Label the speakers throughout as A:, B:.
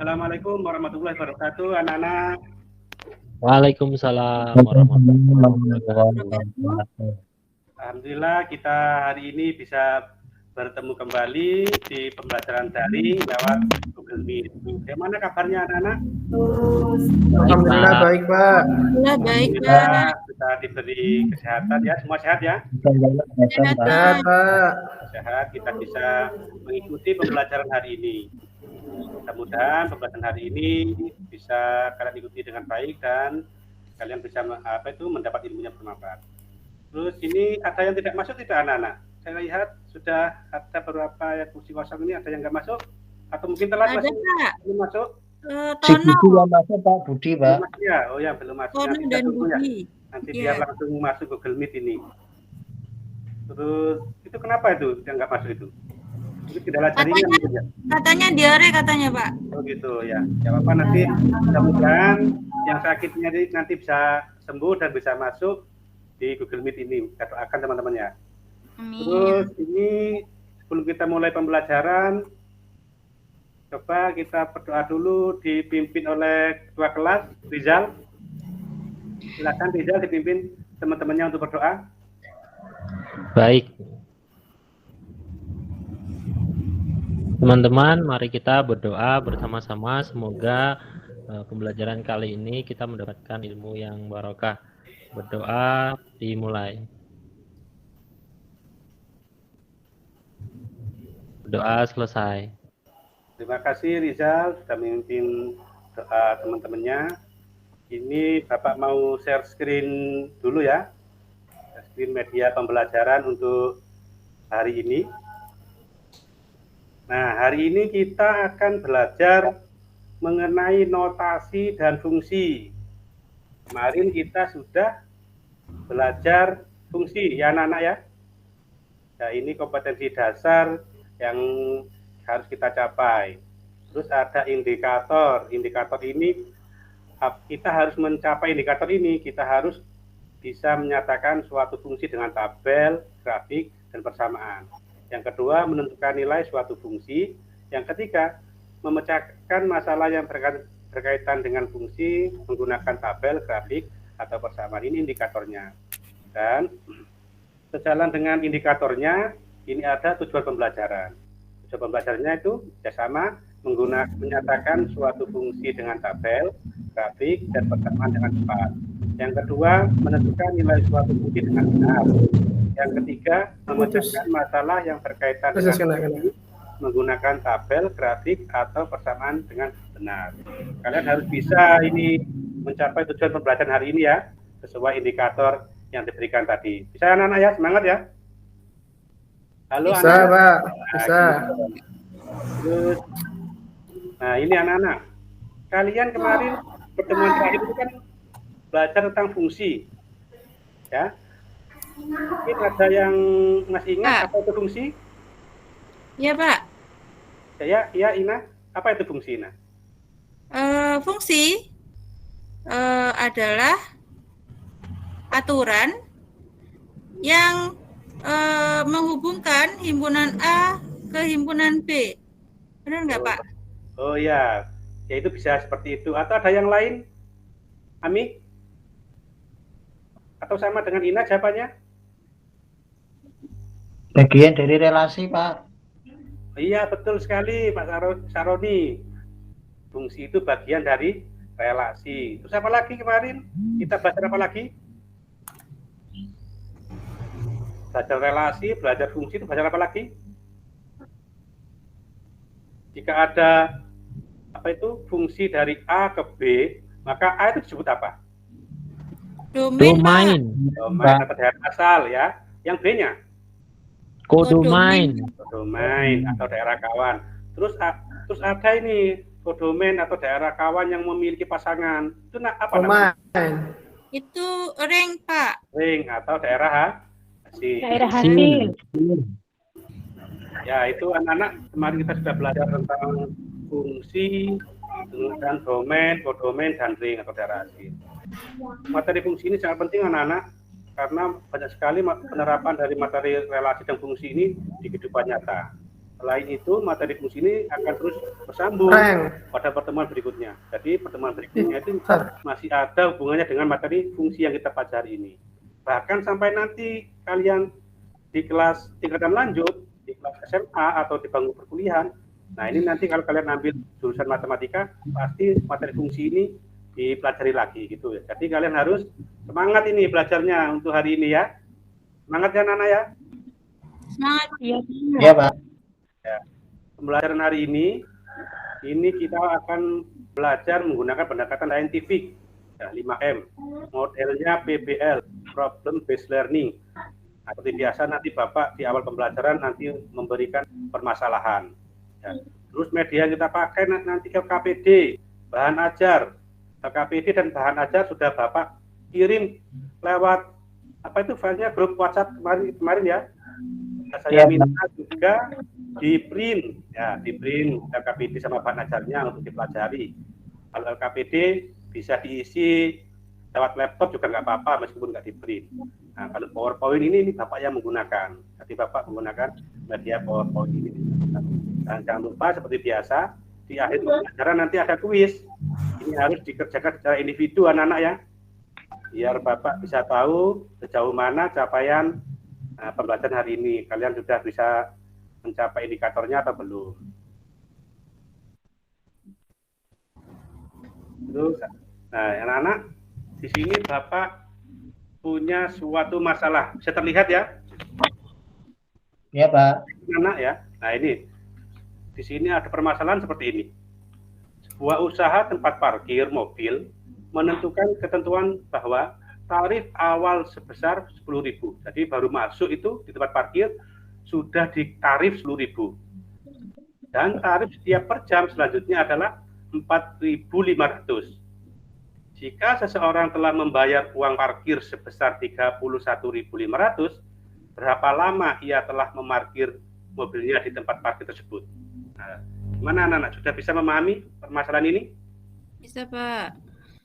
A: Assalamualaikum warahmatullahi wabarakatuh, anak-anak.
B: Waalaikumsalam warahmatullahi wabarakatuh.
A: Alhamdulillah kita hari ini bisa bertemu kembali di pembelajaran daring lewat Google Meet. Bagaimana kabarnya anak-anak?
C: Alhamdulillah baik, Pak.
D: Alhamdulillah baik,
A: Alhamdulillah
D: Pak.
A: kita diberi kesehatan ya, semua sehat ya?
D: Sehat,
C: Sehat,
D: Pak.
C: Pak.
A: Sehat, kita bisa mengikuti pembelajaran hari ini. Mudah-mudahan pembelajaran hari ini bisa kalian ikuti dengan baik dan kalian bisa mendapat ilmunya bermanfaat. Terus ini ada yang tidak masuk tidak anak-anak? Saya lihat sudah ada beberapa yang kursi kosong ini, ada yang nggak masuk atau mungkin telat
D: Ada,
A: masuk?
D: Pak.
A: Belum masuk?
B: Si
D: Tono,
B: Budi yang masuk Pak Budi Pak.
A: Belum masuk ya? Oh ya belum masuk.
D: Tono
A: Nanti kita
D: dan
A: tunggu ya.
D: Budi.
A: Nanti
D: Iya.
A: biar langsung masuk Google Meet ini. Terus itu kenapa itu yang nggak masuk itu? Itu kendala jaringan mungkin ya?
D: Katanya diare katanya, Pak.
A: Oh gitu ya. Ya apa nanti mudah-mudahan yang sakitnya nanti bisa sembuh dan bisa masuk di Google Meet ini. Kita doakan teman-teman ya. Terus
D: Amin.
A: ini sebelum kita mulai pembelajaran, coba kita berdoa dulu dipimpin oleh ketua kelas Rizal. Silakan Rizal dipimpin teman-temannya untuk berdoa.
B: Baik. Teman-teman, mari kita berdoa bersama-sama. Semoga pembelajaran kali ini kita mendapatkan ilmu yang barokah. Berdoa dimulai. Doa selesai.
A: Terima kasih Rizal sudah memimpin doa teman-temannya. Ini Bapak mau share screen dulu ya. Screen media pembelajaran untuk hari ini. Nah, hari ini kita akan belajar mengenai notasi dan fungsi. Kemarin kita sudah belajar fungsi ya anak-anak ya. Nah, ini kompetensi dasar yang harus kita capai. Terus ada indikator. Indikator ini kita harus mencapai indikator ini, kita harus bisa menyatakan suatu fungsi dengan tabel, grafik, dan persamaan. Yang kedua, menentukan nilai suatu fungsi. Yang ketiga, memecahkan masalah yang berkaitan dengan fungsi menggunakan tabel, grafik, atau persamaan. Ini indikatornya. Dan sejalan dengan indikatornya, ini ada tujuan pembelajaran. Tujuan pembelajarannya itu bersama menyatakan suatu fungsi dengan tabel, grafik, dan persamaan dengan cepat. Yang kedua, menentukan nilai suatu fungsi dengan benar. Yang ketiga, memecahkan masalah yang berkaitan dengan fungsi menggunakan tabel, grafik, atau persamaan dengan benar. Kalian harus bisa ini mencapai tujuan pembelajaran hari ini ya, sesuai indikator yang diberikan tadi. Bisa anak-anak ya? Semangat ya? Halo
C: Bisa,
A: anak-anak.
C: Pak. Bisa.
A: Terus, nah ini anak-anak. Kalian kemarin pertemuan terakhir itu kan belajar tentang fungsi. Ya. Mungkin ada yang masih ingat apa itu fungsi?
D: Iya, Pak.
A: Ya, Ina. Apa itu fungsi, Ina?
D: Fungsi adalah aturan yang menghubungkan himpunan A ke himpunan B. Benar nggak, Pak?
A: Oh ya, itu bisa seperti itu. Atau ada yang lain? Ami? Atau sama dengan Ina jawabannya?
B: Bagian dari relasi, Pak.
A: Iya, betul sekali, Pak Saroni. Fungsi itu bagian dari relasi. Terus apa lagi kemarin? Kita belajar apa lagi? Belajar relasi, belajar fungsi, itu belajar apa lagi? Jika ada fungsi dari A ke B, maka A itu disebut apa?
D: Domain.
A: Domain atau daerah asal ya. Yang B-nya?
B: Kodomain.
A: Kodomain atau daerah kawan. Terus ada ini kodomain atau daerah kawan yang memiliki pasangan. Itu apa namanya?
D: Itu ring, Pak.
A: Ring atau daerah hasil.
E: Daerah hasil.
A: Ya, itu anak-anak kemarin kita sudah belajar tentang fungsi dan domain, kodomain, dan ring atau daerah hasil. Materi fungsi ini sangat penting anak-anak karena banyak sekali penerapan dari materi relasi dan fungsi ini di kehidupan nyata. Selain itu, materi fungsi ini akan terus bersambung
C: Reng.
A: pada pertemuan berikutnya. Jadi pertemuan berikutnya itu
C: Sir.
A: masih ada hubungannya dengan materi fungsi yang kita pelajari ini. Bahkan sampai nanti kalian di kelas tingkatan lanjut, di kelas SMA atau di bangku perkuliahan, nah ini nanti kalau kalian ambil jurusan matematika, pasti materi fungsi ini dipelajari lagi gitu ya. Jadi kalian harus semangat ini belajarnya untuk hari ini ya. Semangat ya Nana ya.
D: Semangat.
E: Iya, Pak.
A: Ya. Pembelajaran hari ini kita akan belajar menggunakan pendekatan saintifik ya, 5M. Modelnya PBL, Problem Based Learning. Nah, seperti biasa nanti Bapak di awal pembelajaran nanti memberikan permasalahan. Ya. Terus media yang kita pakai nanti LKPD, bahan ajar. LKPD dan bahan ajar sudah Bapak kirim lewat apa itu filenya grup WhatsApp kemarin ya. Saya minta juga di print ya, di print LKPD sama bahan ajarnya untuk dipelajari. Kalau LKPD bisa diisi lewat laptop juga nggak apa-apa meskipun nggak di print. Nah, kalau PowerPoint ini Bapak yang menggunakan. Jadi Bapak menggunakan media PowerPoint ini. Dan jangan lupa seperti biasa di akhir pembelajaran nanti ada kuis. Ini harus dikerjakan secara individu anak-anak ya. Biar Bapak bisa tahu sejauh mana capaian pembelajaran hari ini. Kalian sudah bisa mencapai indikatornya atau belum? Terus, nah anak-anak, di sini Bapak punya suatu masalah. Bisa terlihat ya?
E: Iya, Pak.
A: Anak ya. Nah ini, di sini ada permasalahan seperti ini. Sebuah usaha tempat parkir mobil menentukan ketentuan bahwa tarif awal sebesar 10.000. Jadi baru masuk itu di tempat parkir sudah ditarif 10.000. Dan tarif setiap per jam selanjutnya adalah 4.500. Jika seseorang telah membayar uang parkir sebesar 31.500, berapa lama ia telah memarkir mobilnya di tempat parkir tersebut? Nah, gimana anak-anak? Sudah bisa memahami permasalahan ini?
D: Bisa, Pak.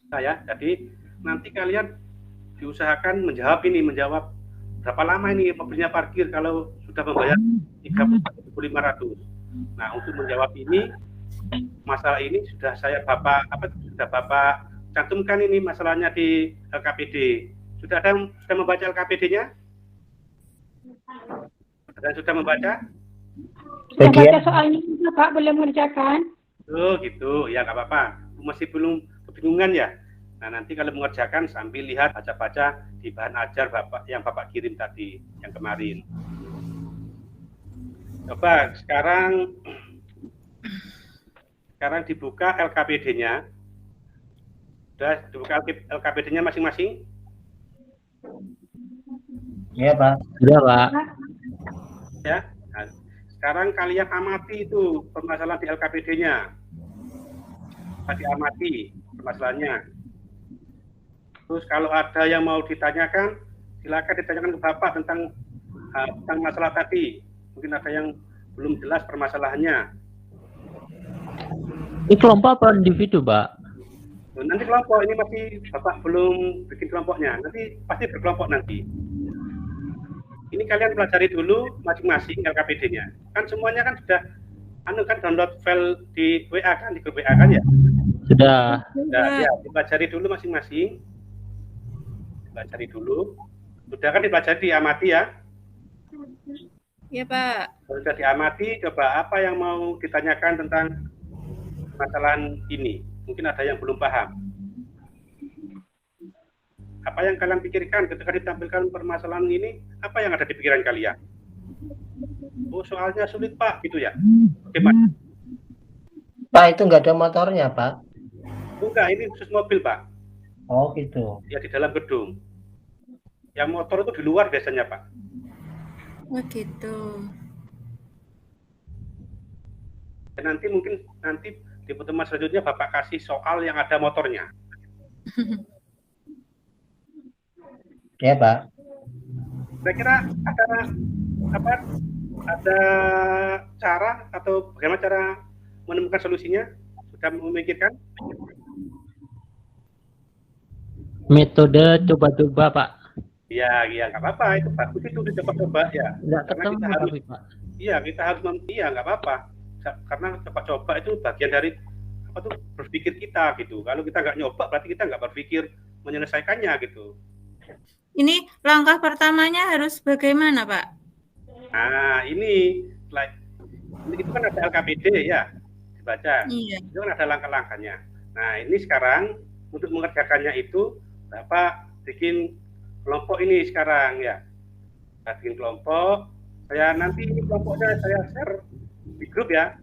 A: Saya, jadi nanti kalian diusahakan menjawab berapa lama ini mobilnya parkir kalau sudah membayar 31.500. Nah, untuk menjawab ini, masalah ini sudah Bapak cantumkan ini masalahnya di LKPD. Sudah ada yang sudah membaca LKPD-nya? Ada yang sudah membaca?
F: Sudah baca soalnya, Pak, boleh mengerjakan.
A: Oh gitu, ya nggak apa-apa. Masih belum kebingungan ya? Nah nanti kalau mengerjakan sambil lihat baca-baca di bahan ajar yang Bapak kirim tadi, yang kemarin. Coba sekarang dibuka LKPD-nya. Sudah dibuka LKPD-nya masing-masing?
E: Iya, Pak.
B: Sudah, Pak.
A: Ya. Nah, sekarang kalian amati itu permasalahan di LKPD-nya. Diamati permasalahannya. Terus kalau ada yang mau ditanyakan, silakan ditanyakan ke Bapak tentang masalah tadi. Mungkin ada yang belum jelas permasalahannya.
B: Ini kelompok apa individu, Pak?
A: Nanti kelompok ini masih Bapak belum bikin kelompoknya. Nanti pasti berkelompok nanti. Ini kalian pelajari dulu masing-masing LKPD-nya. Kan semuanya kan sudah download file di WA kan, di grup WA kan ya?
B: Sudah.
A: Nah, ya, dipelajari dulu masing-masing. Dipelajari dulu. Sudah kan dipelajari, diamati ya?
D: Iya, Pak.
A: Kalau sudah diamati, coba apa yang mau ditanyakan tentang permasalahan ini? Mungkin ada yang belum paham. Apa yang kalian pikirkan ketika ditampilkan permasalahan ini? Apa yang ada di pikiran kalian? Oh, soalnya sulit, Pak, gitu ya? Bagaimana?
E: Pak, itu nggak ada motornya, Pak.
A: Enggak, ini khusus mobil, Pak.
E: Oh, gitu.
A: Ya, di dalam gedung. Yang motor itu di luar biasanya, Pak.
D: Oh, gitu.
A: Dan nanti di pertemuan selanjutnya Bapak kasih soal yang ada motornya.
E: Ya, Pak.
A: Kira-kira ada cara atau bagaimana cara menemukan solusinya? Sudah memikirkan?
B: Metode coba-coba, Pak.
A: Iya, nggak apa-apa. Itu bagus itu dicoba-coba ya.
B: Nggak
A: Karena
B: ketemu
A: kita harus
B: tapi, Pak.
A: Iya, kita harus iya nggak apa-apa. Karena coba-coba itu bagian dari apa tuh berpikir kita gitu. Kalau kita nggak nyoba berarti kita nggak berpikir menyelesaikannya gitu.
D: Ini langkah pertamanya harus bagaimana, Pak?
A: Nah, ini itu kan ada LKPD ya, dibaca.
D: Iya.
A: Itu kan ada langkah-langkahnya. Nah, ini sekarang untuk mengerjakannya itu Bapak bikin kelompok ini sekarang ya. Saya bikin kelompok. Saya nanti ini kelompoknya saya share di grup ya.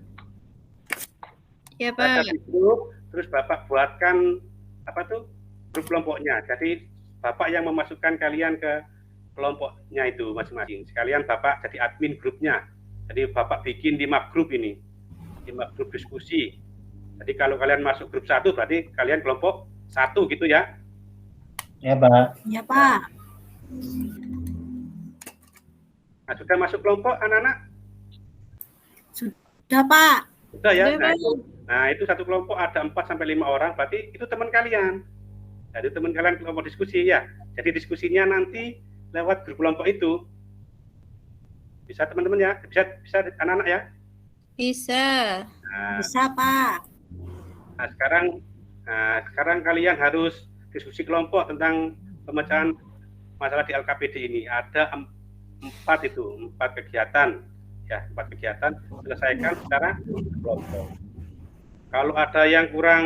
D: Ya,
A: Saya
D: Pak.
A: share di grup, terus Bapak buatkan apa tuh grup kelompoknya. Jadi Bapak yang memasukkan kalian ke kelompoknya itu masing-masing. Sekalian Bapak jadi admin grupnya. Jadi Bapak bikin di map group ini, di map group diskusi. Jadi kalau kalian masuk grup 1 berarti kalian kelompok 1 gitu ya.
E: Ya, Pak.
D: Ya, Pak.
A: Nah, sudah masuk kelompok anak-anak?
D: Sudah, Pak.
A: Sudah ya.
D: Sudah,
A: Nah, itu satu kelompok ada 4 sampai 5 orang, berarti itu teman kalian. Jadi teman kalian kelompok diskusi ya. Jadi diskusinya nanti lewat grup kelompok itu. Bisa teman-teman ya? Bisa anak-anak ya?
D: Bisa.
A: Nah,
D: Bisa, Pak.
A: Nah, sekarang kalian harus diskusi kelompok tentang pemecahan masalah di LKPD ini. Ada 4 kegiatan, ya 4 kegiatan selesaikan secara kelompok. Kalau ada yang kurang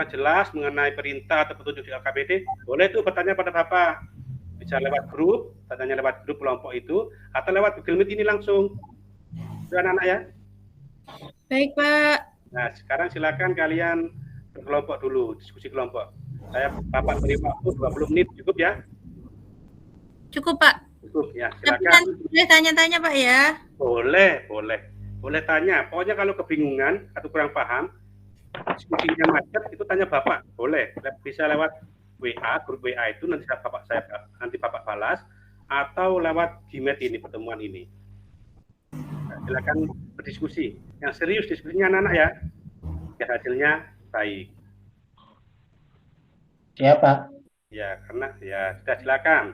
A: jelas mengenai perintah atau petunjuk di LKPD, boleh tuh bertanya pada Bapak. Bisa lewat grup, bertanya lewat grup kelompok itu, atau lewat Google Meet ini langsung. Sudah anak-anak ya?
D: Baik, Pak.
A: Nah, sekarang silakan kalian berkelompok dulu, diskusi kelompok. Bapak beri waktu 20 menit, cukup ya?
D: Cukup, Pak.
A: Cukup ya,
D: Tapi
A: silakan.
D: nanti boleh tanya-tanya, Pak ya.
A: Boleh tanya. Pokoknya kalau kebingungan atau kurang paham, diskusinya macet itu tanya Bapak. Boleh, bisa lewat WA, grup WA itu nanti Bapak balas, atau lewat Gmeet ini, pertemuan ini. Nah, silakan berdiskusi. Yang serius diskusinya anak-anak ya, biar hasilnya baik.
E: Ya, Pak.
A: Ya, karena ya sudah silakan.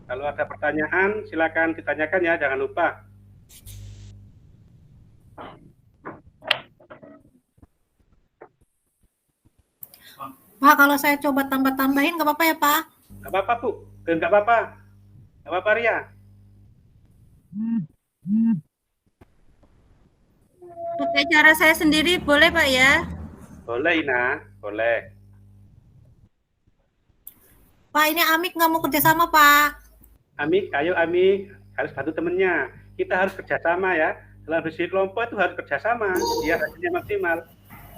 A: Kalau ada pertanyaan, silakan ditanyakan ya, jangan lupa.
D: Pak, kalau saya coba tambah-tambahin nggak apa-apa ya, Pak?
A: Nggak apa-apa, Bu. Nggak apa-apa. Nggak apa-apa, Ria.
D: Pakai cara saya sendiri boleh, Pak ya?
A: Boleh, Ina. Boleh.
D: Pak, ini Amik nggak mau kerjasama, Pak.
A: Amik, ayo Amik. Harus bantu temennya. Kita harus kerjasama ya. Dalam diskusi kelompok itu harus kerjasama. Biar hasilnya maksimal.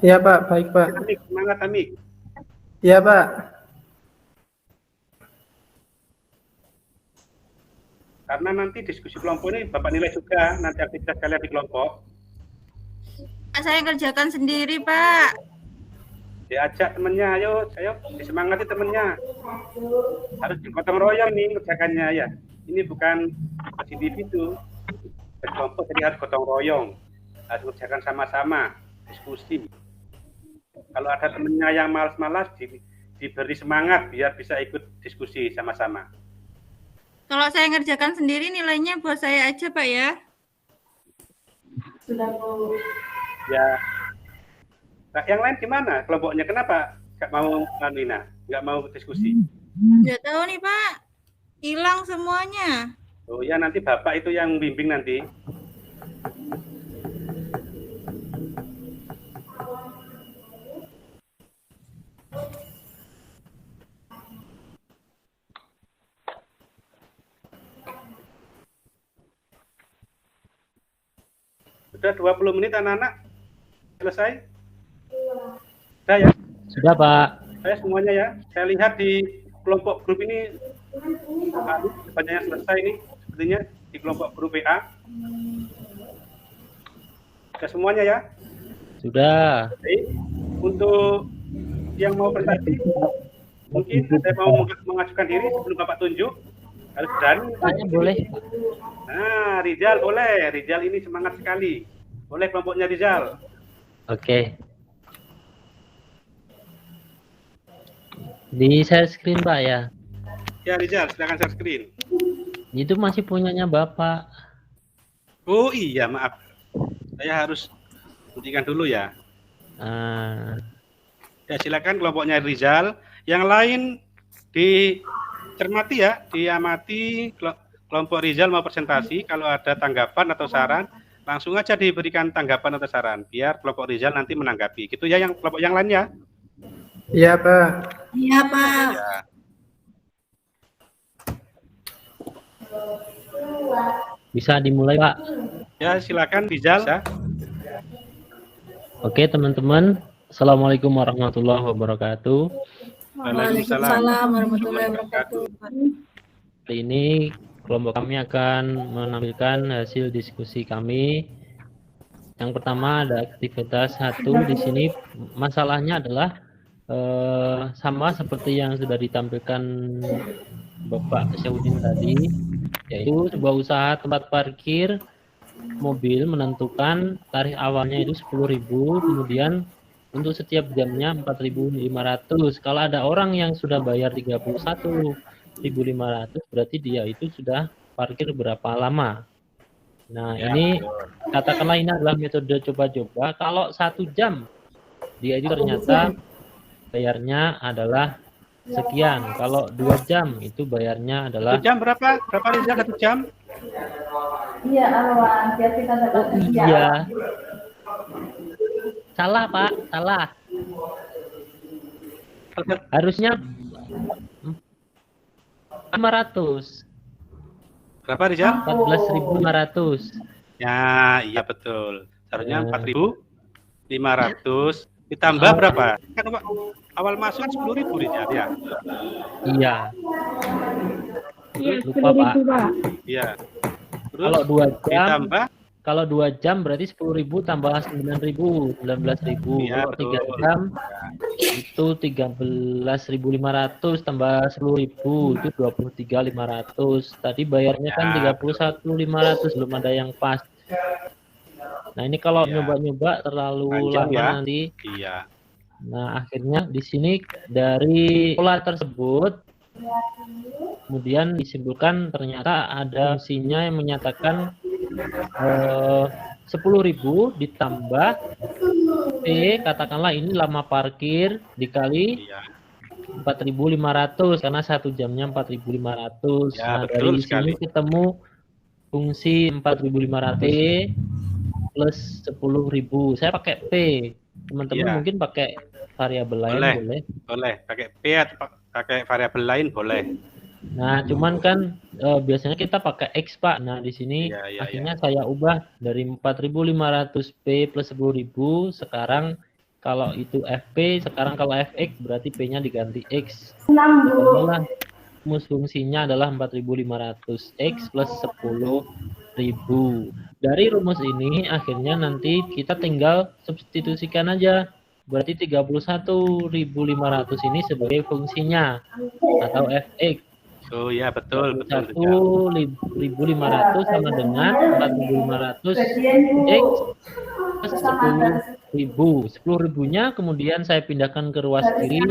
C: Iya, Pak. Baik, Pak.
A: Amik, semangat Amik.
C: Iya, Pak.
A: Karena nanti diskusi kelompok ini Bapak nilai juga nanti aktivitas kalian di kelompok.
D: Saya kerjakan sendiri, Pak.
A: Diajak temennya, ayo disemangati temennya. Harus digotong royong nih kerjakannya ya. Ini bukan individu, kelompok, jadi harus gotong royong. Harus kerjakan sama-sama, diskusi. Kalau ada temennya yang malas-malas, diberi semangat biar bisa ikut diskusi sama-sama.
D: Kalau saya ngerjakan sendiri nilainya buat saya aja, Pak ya.
A: Ya. Nah, yang lain gimana kelompoknya? Kenapa nggak mau Nina? Nggak mau diskusi?
D: Nggak tahu nih, Pak. Hilang semuanya.
A: Oh ya, nanti Bapak itu yang bimbing nanti. Sudah 20 menit anak-anak selesai? Sudah ya?
B: Sudah, Pak.
A: Saya semuanya ya. Saya lihat di kelompok grup ini banyak yang selesai ini sepertinya di kelompok grup WA. Sudah semuanya ya?
B: Sudah.
A: Baik. Untuk yang mau bertanya, mungkin saya mau mengajukan diri sebelum Bapak tunjuk. Harus berani.
B: Tanya boleh.
A: Nah, Rizal boleh. Rizal ini semangat sekali. Boleh kelompoknya Rizal.
B: Oke. Di share screen Pak ya.
A: Ya Rizal, silakan share screen.
B: Itu masih punyanya Bapak.
A: Oh iya, maaf. Saya harus hentikan dulu ya.
B: Ah,
A: Ya silakan kelompoknya Rizal. Yang lain dicermati ya, diamati kelompok Rizal mau presentasi. Kalau ada tanggapan atau saran, langsung aja diberikan tanggapan atau saran. Biar kelompok Rizal nanti menanggapi. Gitu ya yang kelompok yang lainnya.
C: Iya, Pak.
D: Iya, Pak.
A: Ya.
B: bisa dimulai Pak.
A: Ya silakan Rizal. Bisa.
B: Oke teman-teman. Assalamualaikum warahmatullahi wabarakatuh.
D: Waalaikumsalam warahmatullahi wabarakatuh.
B: Kali ini kelompok kami akan menampilkan hasil diskusi kami. Yang pertama ada aktivitas 1 di sini. Masalahnya adalah sama seperti yang sudah ditampilkan Bapak Syahudin tadi, yaitu sebuah usaha tempat parkir mobil menentukan tarif awalnya itu 10.000, kemudian untuk setiap jamnya 4.500. Kalau ada orang yang sudah bayar 31.500, berarti dia itu sudah parkir berapa lama. Nah, ini katakanlah ini adalah metode coba-coba. Kalau 1 jam dia itu ternyata bayarnya adalah sekian. Kalau 2 jam itu bayarnya adalah
A: 1 jam berapa? Berapa Rizal 1 jam?
G: Iya, Alwan, biar kita dapat.
B: Oh iya. Salah, Pak. Salah. Harusnya 500.
A: Berapa Rizal?
B: 14.500.
A: Ya, iya betul. Seharusnya 4.500 ditambah berapa? Kan awal masuk kan 10.000 Rizal ya.
B: Iya.
F: Iya,
B: Lupa, Pak.
F: 10.000, Pak.
A: Iya. Terus
B: Kalau 2 jam,
A: ditambah
B: kalau 2 jam berarti 10.000 tambah 9.000, 19.000.
A: Iya,
B: Kalau 3
A: betul.
B: jam itu 13.500 tambah 10.000 itu 23.500. Tadi bayarnya kan 31.500, belum ada yang pas. Nah, ini kalau
A: Ya.
B: nyoba-nyoba terlalu
A: Panjang
B: lama
A: ya.
B: nanti.
A: Iya.
B: Nah, akhirnya di sini dari pola tersebut kemudian disimpulkan ternyata ada fungsinya yang menyatakan 10.000 ditambah P, katakanlah ini lama parkir dikali
A: Iya.
B: 4.500 karena 1 jamnya 4.500.
A: Ya,
B: Nah,
A: betul
B: dari sini
A: sekali.
B: ketemu fungsi 4.500 plus 10.000. Saya pakai P. Teman-teman
A: Iya.
B: mungkin pakai variabel lain
A: Boleh.
B: boleh.
A: Boleh pakai P atau pakai variabel lain boleh.
B: Nah, cuman kan biasanya kita pakai X, Pak. Nah, di sini
A: Iya, iya,
B: akhirnya saya ubah dari 4.500P plus 10.000. Sekarang kalau itu FP, sekarang kalau FX berarti P-nya diganti X. Ketemulah rumus fungsinya adalah 4.500X plus 10.000. Dari rumus ini akhirnya nanti kita tinggal substitusikan aja. Berarti 31.500 ini sebagai fungsinya atau Fx.
A: Oh ya, betul Rizal.
B: 1.500 sama dengan 4.500 X plus 10.000. 10.000-nya kemudian saya pindahkan ke ruas kiri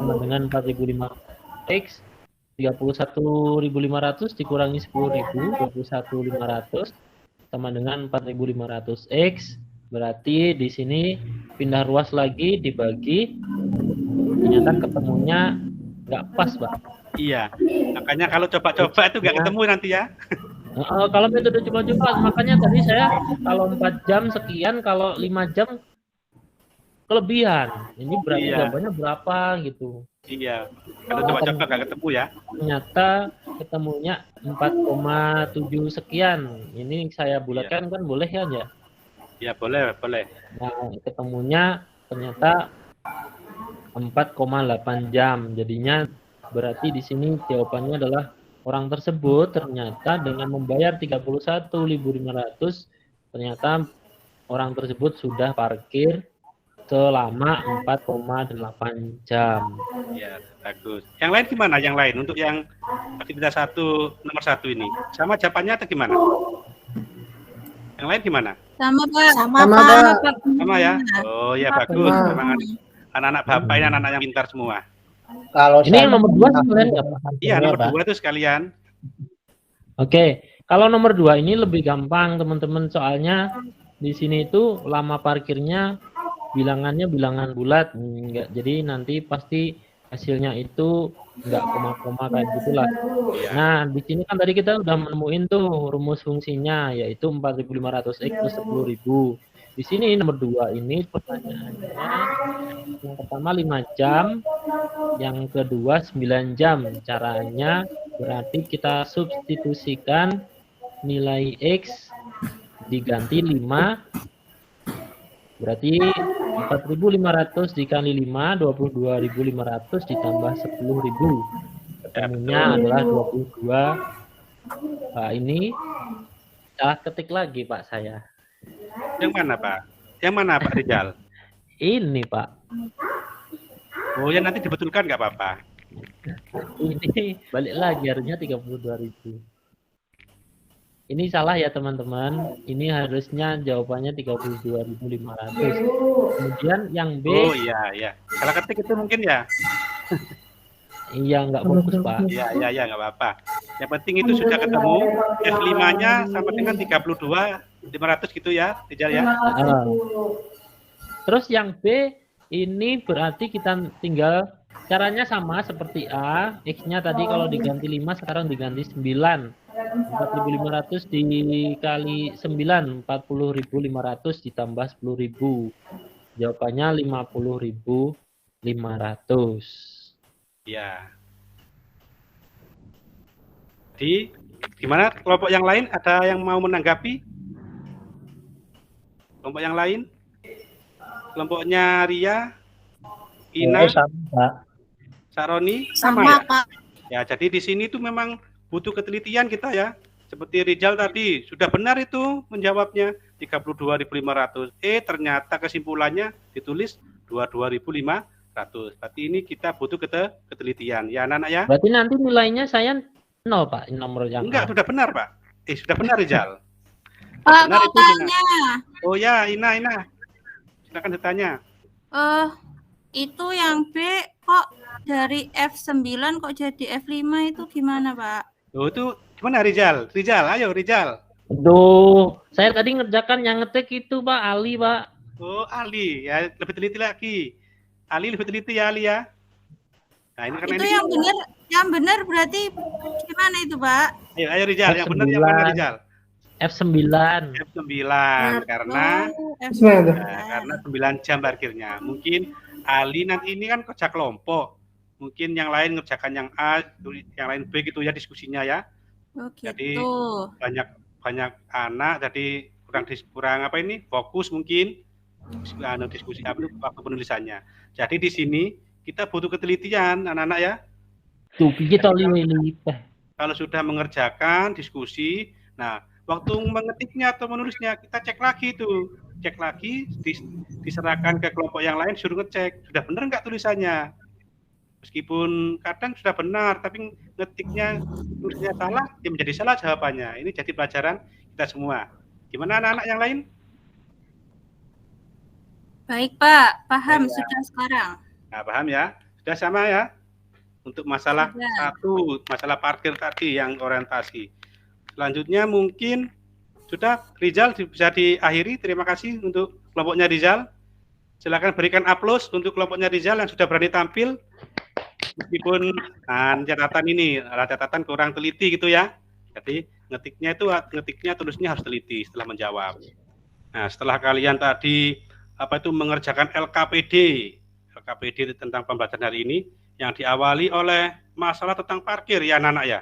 B: sama dengan 4.500 X. 31.500 dikurangi 10.000, 21.500 sama dengan 4.500 X. Berarti di sini pindah ruas lagi dibagi, ternyata ketemunya nggak pas, Pak.
A: Iya. Makanya kalau coba-coba itu nggak ketemu nanti ya.
B: Kalau metode coba-coba, makanya tadi saya kalau 4 jam sekian, kalau 5 jam kelebihan. Ini berarti
A: Iya.
B: jawabannya berapa gitu.
A: Iya. Kalau coba-coba nggak ketemu ya.
B: Ternyata ketemunya 4,7 sekian. Ini saya bulatkan kan boleh ya?
A: Ya boleh, boleh.
B: Nah, ketemunya ternyata 4,8 jam. Jadinya berarti di sini jawabannya adalah orang tersebut ternyata dengan membayar 31.500 ternyata orang tersebut sudah parkir selama 4,8 jam.
A: Ya, bagus. Yang lain gimana? Yang lain untuk yang aktivitas nomor 1 ini. Sama jawabannya atau gimana? Yang lain gimana?
D: Sama, Pak.
C: Sama, Pak.
A: Sama ya? Oh ya, bagus.
C: Sama.
A: Memang anak-anak Bapak ini anak-anak yang pintar semua.
E: Kalau
B: Ini yang nomor 2 sekalian nggak, Pak?
A: Iya, nomor
E: Pak.
A: 2 itu sekalian.
B: Oke, kalau nomor 2 ini lebih gampang teman-teman, soalnya di sini itu lama parkirnya bilangannya bilangan bulat, enggak, jadi nanti pasti hasilnya itu enggak koma-koma kayak gitulah. Nah, di sini kan tadi kita udah menemuin tuh rumus fungsinya, yaitu 4.500x plus 10.000. Di sini nomor 2 ini pertanyaannya, yang pertama 5 jam, yang kedua 9 jam. Caranya berarti kita substitusikan nilai X diganti 5, berarti 4.500 dikali 5, 22.500 ditambah 10.000. Ketemunya adalah 22. Nah, ini salah ketik lagi Pak saya.
A: Yang mana Pak? Yang mana Pak Rizal?
B: Ini Pak.
A: Oh ya, nanti dibetulkan nggak apa-apa.
B: Ini balik lagi harusnya 32.000. Ini salah ya teman-teman. Ini harusnya jawabannya 32.500. Kemudian yang B.
A: Oh iya, iya. Salah ketik itu mungkin ya.
B: Iya, nggak fokus Pak.
A: Iya, nggak apa-apa. Yang penting itu sudah ketemu. F5-nya sama dengan 32.500 gitu ya, Rizal ya.
B: Terus yang B ini berarti kita tinggal caranya sama seperti A. X-nya tadi kalau diganti 5, sekarang diganti 9. 4.500 dikali 9, 40.500 ditambah 10.000. Jawabannya 50.500.
A: Ya. Jadi gimana kelompok yang lain? Ada yang mau menanggapi? Kelompok yang lain? Kelompoknya Ria, Ina, Saroni, sama ya?
D: Pak.
A: Ya, jadi di sini tuh memang butuh ketelitian kita ya. Seperti Rizal tadi, sudah benar itu menjawabnya 32.500. Ternyata kesimpulannya ditulis 22.500. Berarti ini kita butuh ketelitian. Ya, anak-anak ya.
B: Berarti nanti nilainya saya 0, Pak, nomor yang
A: Enggak, sudah benar, Pak. Sudah benar, Rizal.
D: Pak,
A: Benar
D: mau
A: itu, Ina.
D: tanya.
A: Oh ya, Ina. Silakan ditanya.
D: Itu yang B kok dari F9 kok jadi F5 itu gimana, Pak?
A: Oh, itu gimana Rizal? Ayo Rizal.
B: Aduh, saya tadi ngerjakan yang ngetik itu Pak, Ali Pak.
A: Oh, Ali, ya lebih teliti lagi. Ali lebih teliti ya, Ali ya. Nah, ini karena
D: itu
A: ini
D: yang benar berarti gimana itu, Pak?
A: Ayo Rizal, yang benar yang mana Rizal?
B: F9.
A: F9 karena karena 9 jam parkirnya. Mungkin Ali nanti ini kan kerja kelompok. Mungkin yang lain ngerjakan yang A, yang lain B gitu ya diskusinya ya.
D: Oh, gitu.
A: Jadi banyak anak, jadi kurang apa ini fokus mungkin diskusi apa itu waktu penulisannya. Jadi di sini kita butuh ketelitian anak-anak ya.
B: Tuh kita
A: kalau sudah mengerjakan diskusi, nah waktu mengetiknya atau menulisnya kita cek lagi diserahkan ke kelompok yang lain, suruh ngecek sudah benar nggak tulisannya. Meskipun kadang sudah benar, tapi ngetiknya tulisnya salah, ya menjadi salah jawabannya. Ini jadi pelajaran kita semua. Gimana anak-anak yang lain?
D: Baik Pak, paham ya. Sudah sekarang.
A: Nah, paham ya? Sudah sama ya? Untuk masalah satu, masalah parkir tadi yang orientasi. Selanjutnya mungkin sudah Rizal bisa diakhiri. Terima kasih untuk kelompoknya Rizal. Silakan berikan aplaus untuk kelompoknya Rizal yang sudah berani tampil. Meskipun catatan ini adalah catatan kurang teliti gitu ya. Jadi ngetiknya tulisnya harus teliti setelah menjawab. Nah, setelah kalian tadi mengerjakan LKPD tentang pembelajaran hari ini yang diawali oleh masalah tentang parkir ya anak-anak ya.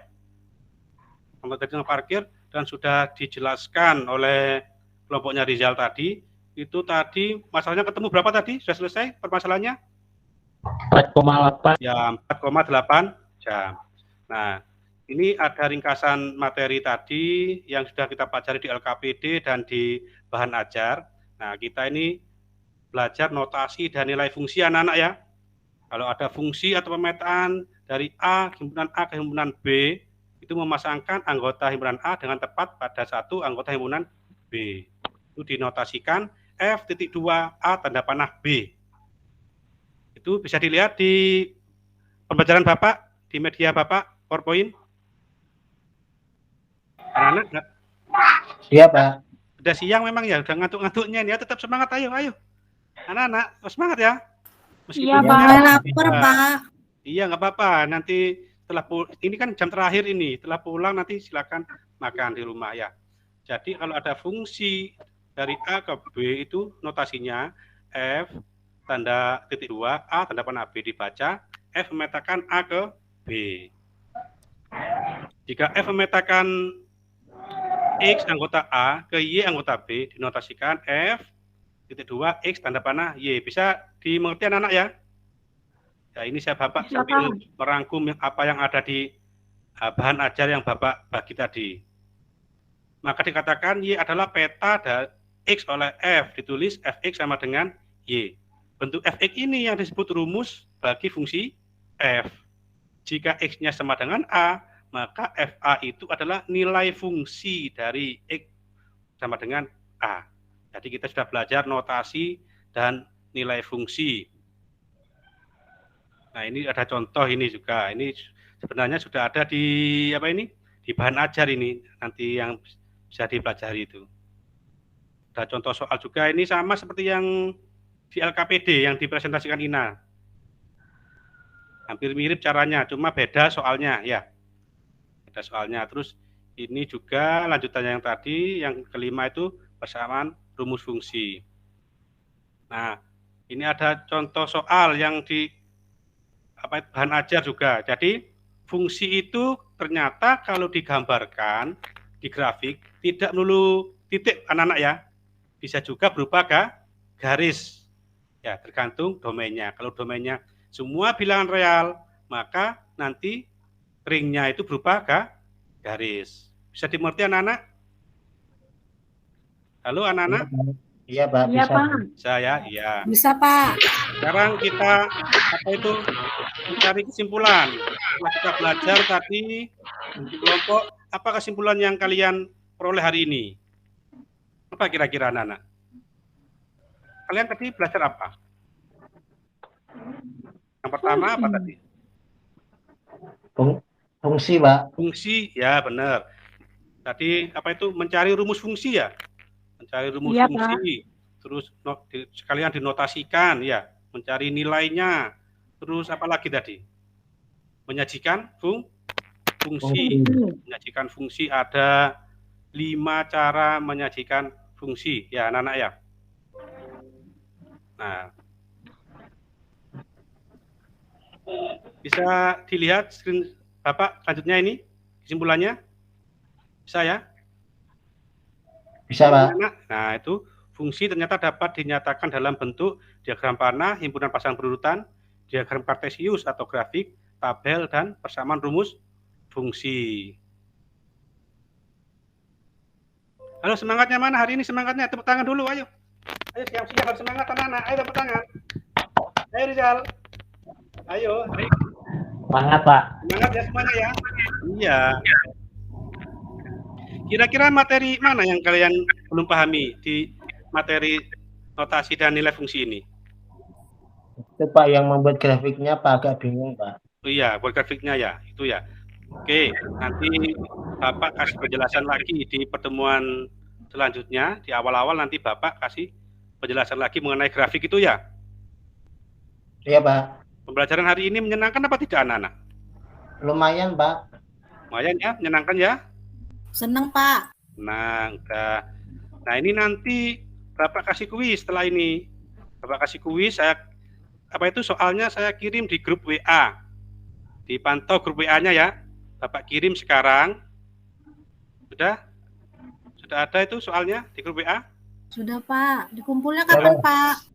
A: Tentang parkir dan sudah dijelaskan oleh kelompoknya Rizal tadi. Itu tadi masalahnya ketemu berapa tadi? Sudah selesai permasalahannya?
B: 4,8.
A: Ya, 4,8 jam. Nah, ini ada ringkasan materi tadi yang sudah kita pelajari di LKPD dan di bahan ajar. Nah, kita ini belajar notasi dan nilai fungsi anak-anak ya. Kalau ada fungsi atau pemetaan dari A ke himpunan B, itu memasangkan anggota himpunan A dengan tepat pada satu anggota himpunan B. Itu dinotasikan F.2 A tanda panah B. Itu bisa dilihat di pembelajaran Bapak di media Bapak, PowerPoint? Anak-anak nggak?
E: Iya, Pak.
A: Udah siang memang ya, udah ngantuk-ngantuknya nih ya, tetap semangat, ayo. Anak-anak, semangat ya.
F: Iya,
A: Meskipun
F: Pak.
A: siang,
D: Lapar,
A: ya.
D: Pak.
A: Iya, nggak apa-apa. Nanti setelah ini kan jam terakhir ini, setelah pulang nanti silakan makan di rumah ya. Jadi kalau ada fungsi dari A ke B itu notasinya F tanda titik 2, A tanda panah B dibaca, F memetakan A ke B. Jika F memetakan X anggota A ke Y anggota B, dinotasikan F titik 2 X tanda panah Y. Bisa dimengerti anak-anak ya? Ya, ini saya Bapak
F: Bisa,
A: sambil
F: Pak.
A: merangkum apa yang ada di bahan ajar yang Bapak bagi tadi. Maka dikatakan Y adalah peta dari X oleh F, ditulis Fx sama dengan Y. Bentuk Fx ini yang disebut rumus bagi fungsi F. Jika X-nya sama dengan A, maka FA itu adalah nilai fungsi dari X sama dengan A. Jadi kita sudah belajar notasi dan nilai fungsi. Nah, ini ada contoh ini juga. Ini sebenarnya sudah ada di apa ini? Di bahan ajar ini nanti yang bisa dipelajari itu. Ada contoh soal juga ini sama seperti yang di LKPD yang dipresentasikan Ina. Hampir mirip caranya, cuma beda soalnya ya. Beda soalnya. Terus ini juga lanjutannya yang tadi, yang kelima itu persamaan rumus fungsi. Nah, ini ada contoh soal yang di bahan ajar juga. Jadi fungsi itu ternyata kalau digambarkan di grafik tidak melulu titik anak-anak ya, bisa juga berupa garis ya, tergantung domainnya. Kalau domainnya semua bilangan real, maka nanti ringnya itu berupa garis. Bisa dimengerti anak-anak? Halo anak-anak?
E: Iya, Pak.
F: Iya,
E: Bisa.
F: Pak.
A: Saya iya.
D: Bisa, Pak.
A: Sekarang kita mencari kesimpulan. Setelah kita belajar tadi di kelompok, apa kesimpulan yang kalian peroleh hari ini? Apa kira-kira anak-anak? Kalian tadi belajar apa? Yang pertama apa tadi?
E: Fungsi, Pak.
A: Fungsi, ya benar. Tadi apa itu mencari rumus fungsi ya? Mencari rumus
F: Iya,
A: fungsi. Terus sekalian dinotasikan ya, mencari nilainya. Terus apa lagi tadi? Menyajikan fungsi. Menyajikan fungsi ada 5 cara menyajikan fungsi ya anak-anak ya. Nah, bisa dilihat screen Bapak selanjutnya ini kesimpulannya? Bisa ya?
E: Bisa, Pak.
A: Nah, itu fungsi ternyata dapat dinyatakan dalam bentuk diagram panah, himpunan pasang berurutan, diagram kartesius atau grafik, tabel, dan persamaan rumus fungsi. Halo, semangatnya mana hari ini? Semangatnya, tepuk tangan dulu, ayo. Ayo, siap-siap, harus semangat anak-anak. Ayo, tepuk tangan. Ayo, Rizal. Ayo.
E: Semangat, Pak.
A: Semangat ya semuanya ya. Iya. Kira-kira materi mana yang kalian belum pahami di materi notasi dan nilai fungsi ini?
E: Itu, Pak, yang membuat grafiknya Pak agak bingung, Pak.
A: Oh iya, buat grafiknya ya, itu ya. Oke, nanti Bapak kasih penjelasan lagi di pertemuan selanjutnya. Di awal-awal nanti Bapak kasih penjelasan lagi mengenai grafik itu ya.
E: Iya, Pak.
A: Pembelajaran hari ini menyenangkan apa tidak anak-anak?
E: Lumayan, Pak.
A: Lumayan ya, menyenangkan ya.
D: Seneng, Pak.
A: Nah, udah. Nah, ini nanti Bapak kasih kuis setelah ini. Bapak kasih kuis, soalnya saya kirim di grup WA. Dipantau grup WA-nya ya. Bapak kirim sekarang. Sudah? Sudah ada itu soalnya di grup WA?
D: Sudah, Pak. Dikumpulnya kapan, Pak?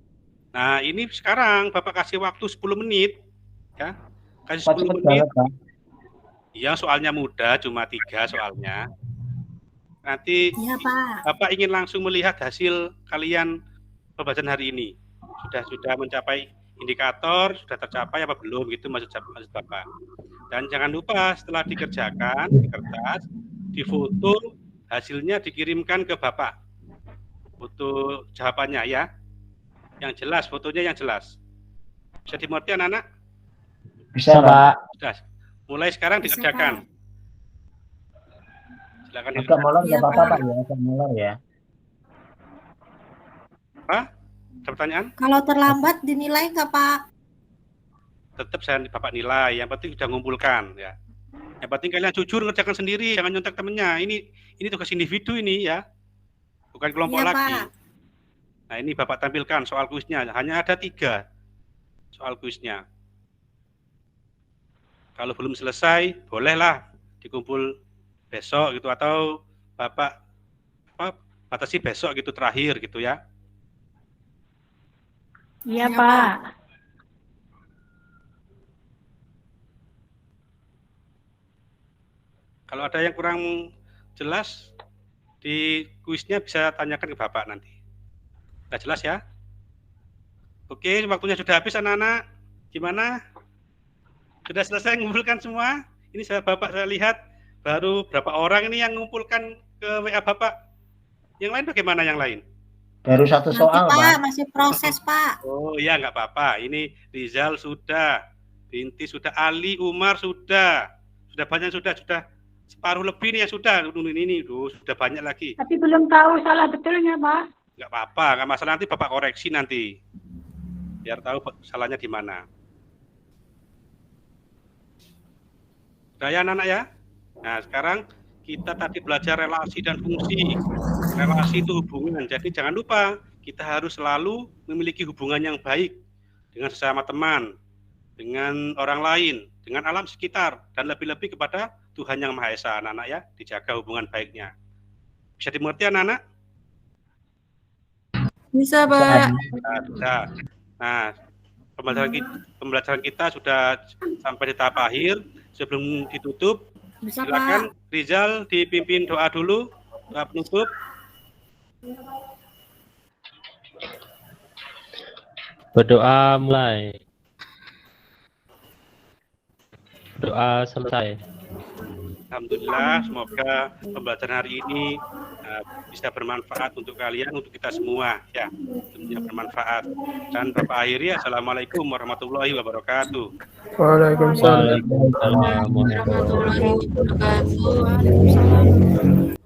A: Nah, ini sekarang Bapak kasih waktu 10 menit. Ya. Kasih
E: Pak,
A: 10
E: cepet
A: menit.
E: banget, Pak.
A: Iya, soalnya mudah, cuma 3 soalnya. Nanti
D: Iya, Pak.
A: Bapak ingin langsung melihat hasil kalian pembelajaran hari ini. Sudah mencapai indikator, sudah tercapai apa belum, gitu maksud Bapak. Dan jangan lupa setelah dikerjakan di kertas, difoto, hasilnya dikirimkan ke Bapak. Foto jawabannya ya. Yang jelas, fotonya yang jelas. Bisa dimengerti anak-anak?
E: Bisa, Pak.
A: Sudah. Mulai sekarang dikerjakan. Silakan.
E: Agak molor
D: Iya,
E: nggak apa-apa,
D: Pak.
E: Pak ya. Agak molor ya.
A: Apa? Ada pertanyaan?
D: Kalau terlambat dinilai nggak, Pak?
A: Tetap saya Bapak nilai. Yang penting sudah ngumpulkan ya. Yang penting kalian jujur ngerjakan sendiri, jangan nyontek temennya. Ini tugas individu ini ya. Bukan kelompok
D: Iya,
A: lagi.
D: Pak.
A: Nah, ini Bapak tampilkan soal kuisnya. Hanya ada 3 soal kuisnya. Kalau belum selesai, bolehlah dikumpul besok gitu, atau Bapak batasi besok gitu terakhir gitu ya.
F: Iya,
D: Iya,
F: Pak.
A: Kalau ada yang kurang jelas di kuisnya bisa tanyakan ke Bapak nanti. Sudah jelas ya? Oke, waktunya sudah habis anak-anak. Gimana? Sudah selesai mengumpulkan semua? Ini Bapak saya lihat baru berapa orang ini yang mengumpulkan ke WA Bapak. Yang lain bagaimana yang lain?
E: Baru 1
D: Nanti,
E: soal,
D: Pak,
E: Pak.
D: masih proses, Pak.
A: Oh iya, nggak apa-apa. Ini Rizal sudah, Binti sudah, Ali, Umar sudah banyak, sudah separuh lebih nih yang sudah. Ini sudah banyak lagi.
F: Tapi belum tahu salah betulnya, Pak.
A: Nggak apa-apa, nggak masalah, nanti Bapak koreksi nanti. Biar tahu salahnya di mana. Udah ya anak-anak ya? Nah, sekarang kita tadi belajar relasi dan fungsi. Relasi itu hubungan, jadi jangan lupa kita harus selalu memiliki hubungan yang baik dengan sesama teman, dengan orang lain, dengan alam sekitar, dan lebih-lebih kepada Tuhan Yang Maha Esa, anak-anak ya, dijaga hubungan baiknya. Bisa dimengerti anak-anak?
D: Bisa, Pak.
A: Nah, bisa. Nah, pembelajaran kita sudah sampai di tahap akhir. Sebelum ditutup,
D: Bisa,
A: silakan
D: Pak.
A: Rizal dipimpin doa dulu, doa penutup.
B: Berdoa mulai. Doa selesai.
A: Alhamdulillah, semoga pembelajaran hari ini bisa bermanfaat untuk kalian, untuk kita semua ya, tentunya bermanfaat. Dan Bapak akhiri, assalamualaikum warahmatullahi wabarakatuh.
C: Waalaikumsalam.
B: Waalaikumsalam warahmatullahi wabarakatuh.
D: Warahmatullahi wabarakatuh. Waalaikumsalam.